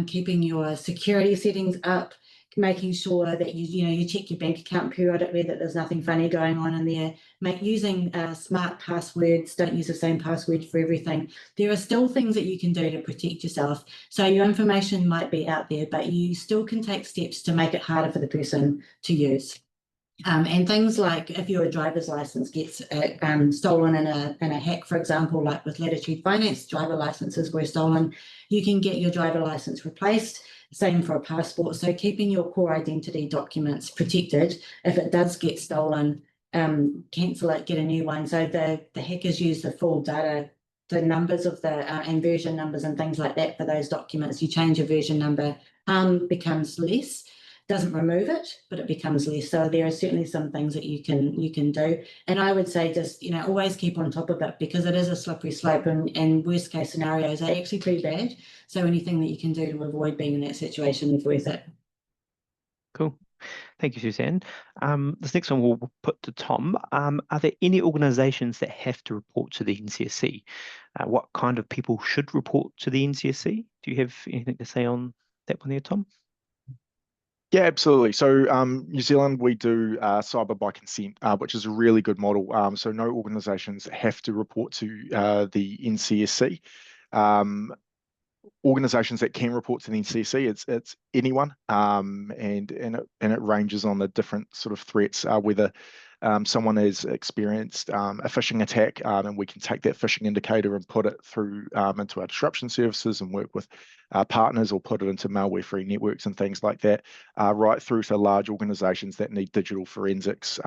keeping your security settings up, making sure that you check your bank account periodically, that there's nothing funny going on in there. Using smart passwords, don't use the same password for everything. There are still things that you can do to protect yourself. So your information might be out there, but you still can take steps to make it harder for the person to use. And things like if your driver's license gets stolen in a hack, for example, like with Latitude Finance, driver licenses were stolen, you can get your driver license replaced. Same for a passport. So keeping your core identity documents protected. If it does get stolen, cancel it, get a new one. So the hackers use the full data, the numbers of the and version numbers and things like that for those documents. You change your version number, becomes less. Doesn't remove it, but it becomes less. So there are certainly some things that you can do. And I would say just, always keep on top of it because it is a slippery slope and worst case scenarios are actually pretty bad. So anything that you can do to avoid being in that situation is worth it. Cool. Thank you, Suzanne. This next one we'll put to Tom. Are there any organisations that have to report to the NCSC? What kind of people should report to the NCSC? Do you have anything to say on that one there, Tom? Yeah, absolutely. So New Zealand, we do cyber by consent, which is a really good model. So no organisations have to report to the NCSC. Organisations that can report to the NCSC, it's anyone, and it ranges on the different sort of threats, whether someone has experienced a phishing attack, and we can take that phishing indicator and put it through into our disruption services and work with partners or put it into malware-free networks and things like that, right through to large organisations that need digital forensics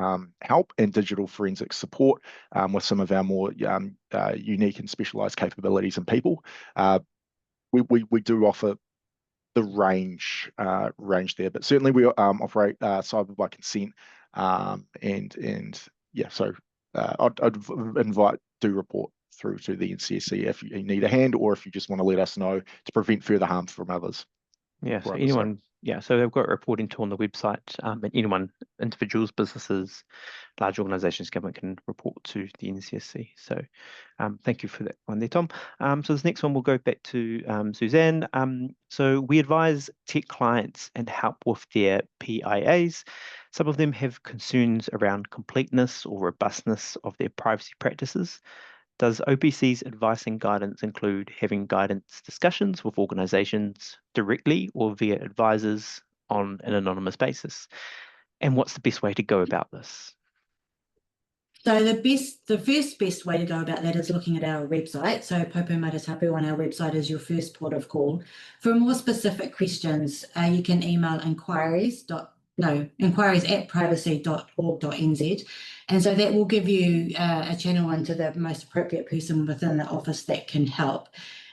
help and digital forensics support with some of our more unique and specialised capabilities and people. We do offer the range there, but certainly we operate cyber by consent, and yeah, so I'd invite do report through to the NCSC if you need a hand or if you just want to let us know to prevent further harm from others. Yeah, so anyone, so they've got a reporting tool on the website, and anyone, individuals, businesses, large organisations, government can report to the NCSC. So thank you for that one there, Tom. So this next one will go back to Suzanne. So we advise tech clients and help with their PIAs. Some of them have concerns around completeness or robustness of their privacy practices. Does OPC's advice and guidance include having guidance discussions with organisations directly or via advisors on an anonymous basis? And what's the best way to go about this? So the first best way to go about that is looking at our website. So Popo Maratapu on our website is your first port of call. For more specific questions, you can email inquiries@privacy.org.nz. And so that will give you a channel into the most appropriate person within the office that can help.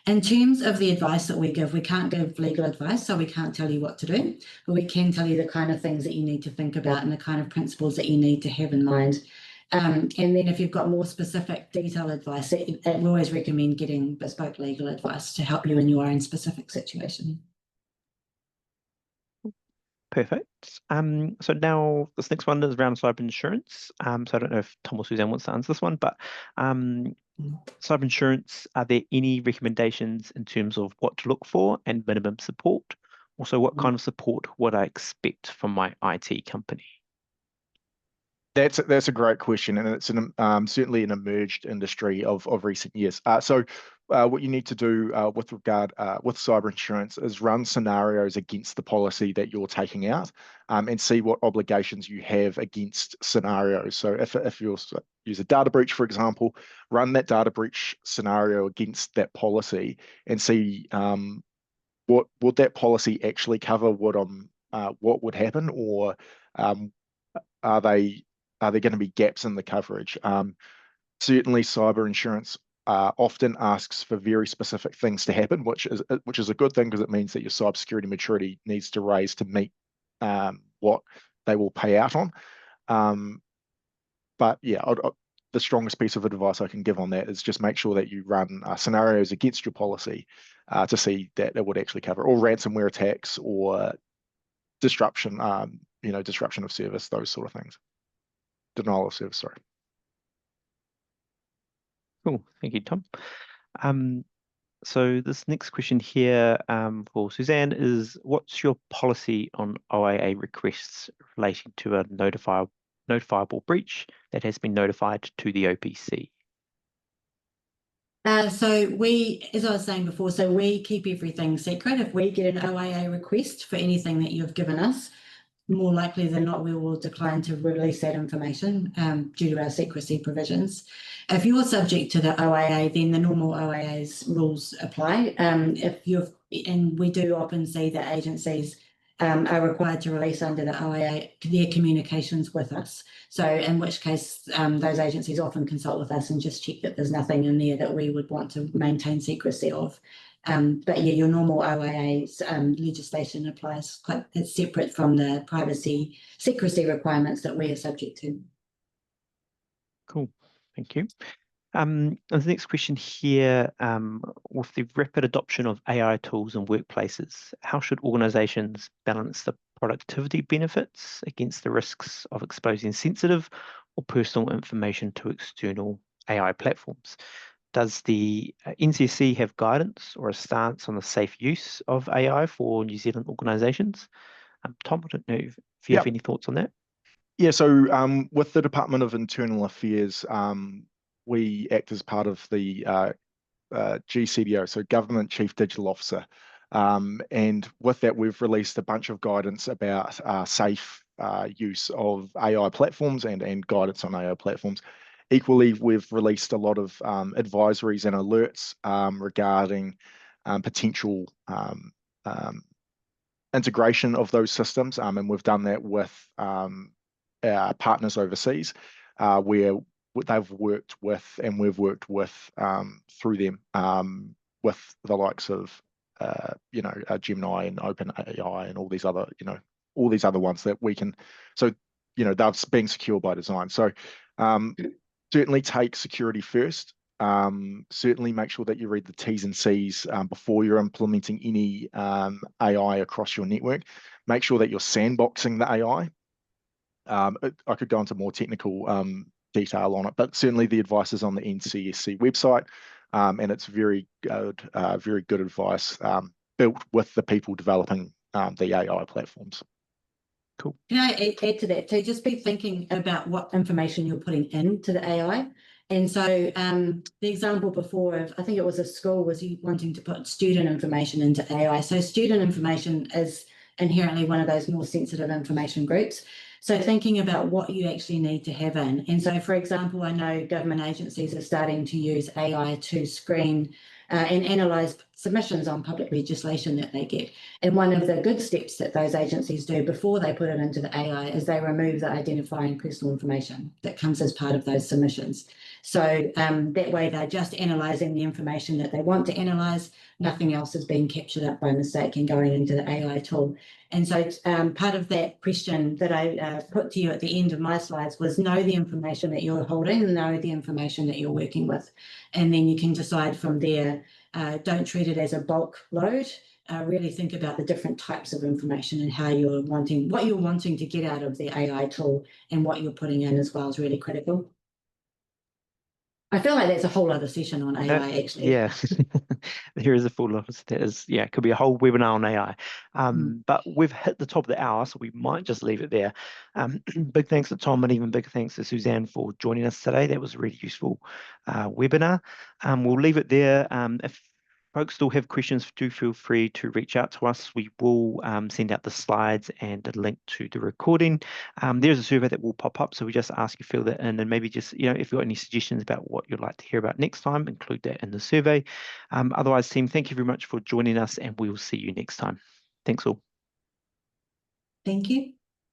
In terms of the advice that we give, we can't give legal advice, so we can't tell you what to do, but we can tell you the kind of things that you need to think about and the kind of principles that you need to have in mind. And then if you've got more specific detailed advice, we always recommend getting bespoke legal advice to help you in your own specific situation. Perfect. So now this next one is around cyber insurance. So I don't know if Tom or Suzanne wants to answer this one, but cyber insurance, are there any recommendations in terms of what to look for and minimum support? Also, what kind of support would I expect from my IT company? That's a great question, and it's certainly an emerged industry of recent years. So what you need to do with cyber insurance is run scenarios against the policy that you're taking out, and see what obligations you have against scenarios. So if you use a data breach, for example, run that data breach scenario against that policy and see what would that policy actually cover, what would happen, or are there going to be gaps in the coverage? Certainly, cyber insurance often asks for very specific things to happen, which is a good thing because it means that your cybersecurity maturity needs to raise to meet what they will pay out on. But yeah, the strongest piece of advice I can give on that is just make sure that you run scenarios against your policy to see that it would actually cover, or ransomware attacks, or disruption, disruption of service, those sort of things. Denial of service, sorry. Cool, thank you, Tom. So this next question here for Suzanne is, what's your policy on OIA requests relating to a notifiable breach that has been notified to the OPC? So we, as I was saying before, so we keep everything secret. If we get an OIA request for anything that you've given us, more likely than not, we will decline to release that information due to our secrecy provisions. If you're subject to the OIA, then the normal OIA's rules apply. And we do often see that agencies are required to release under the OIA their communications with us. So in which case, those agencies often consult with us and just check that there's nothing in there that we would want to maintain secrecy of. But yeah, your normal OIA's legislation applies it's separate from the privacy secrecy requirements that we are subject to. Cool, thank you. And the next question here, with the rapid adoption of AI tools in workplaces, how should organizations balance the productivity benefits against the risks of exposing sensitive or personal information to external AI platforms? Does the NCSC have guidance or a stance on the safe use of AI for New Zealand organisations? Tom, I don't know if you have any thoughts on that. Yeah, so with the Department of Internal Affairs, we act as part of the GCDO, so Government Chief Digital Officer. And with that, we've released a bunch of guidance about safe use of AI platforms and guidance on AI platforms. Equally, we've released a lot of advisories and alerts regarding potential integration of those systems, and we've done that with our partners overseas, where they've worked with and we've worked with through them with the likes of Gemini and OpenAI and all these other ones that we can. So they're being secure by design. So certainly take security first. Certainly make sure that you read the T's and C's before you're implementing any AI across your network. Make sure that you're sandboxing the AI. I could go into more technical detail on it, but certainly the advice is on the NCSC website, and it's very good advice built with the people developing the AI platforms. Cool. Can I add to that? So just be thinking about what information you're putting into the AI. And so the example before of, I think it was a school, was you wanting to put student information into AI. So student information is inherently one of those more sensitive information groups. So thinking about what you actually need to have in. And so, for example, I know government agencies are starting to use AI to screen and analyse submissions on public legislation that they get. And one of the good steps that those agencies do before they put it into the AI is they remove the identifying personal information that comes as part of those submissions. So that way they're just analysing the information that they want to analyse. Nothing else is being captured up by mistake and going into the AI tool. And so part of that question that I put to you at the end of my slides was know the information that you're holding and know the information that you're working with. And then you can decide from there, don't treat it as a bulk load. Really think about the different types of information and how you're wanting, what you're wanting to get out of the AI tool and what you're putting in as well is really critical. I feel like that's a whole other session on AI, actually. Yeah, there is a full lot of that is, yeah, it could be a whole webinar on AI. But we've hit the top of the hour, so we might just leave it there. Big thanks to Tom and even big thanks to Suzanne for joining us today. That was a really useful webinar. We'll leave it there. If folks still have questions, do feel free to reach out to us. We will send out the slides and a link to the recording. There's a survey that will pop up, so we just ask you to fill that in, and maybe just, if you've got any suggestions about what you'd like to hear about next time, include that in the survey. Otherwise, team, thank you very much for joining us, and we will see you next time. Thanks all. Thank you.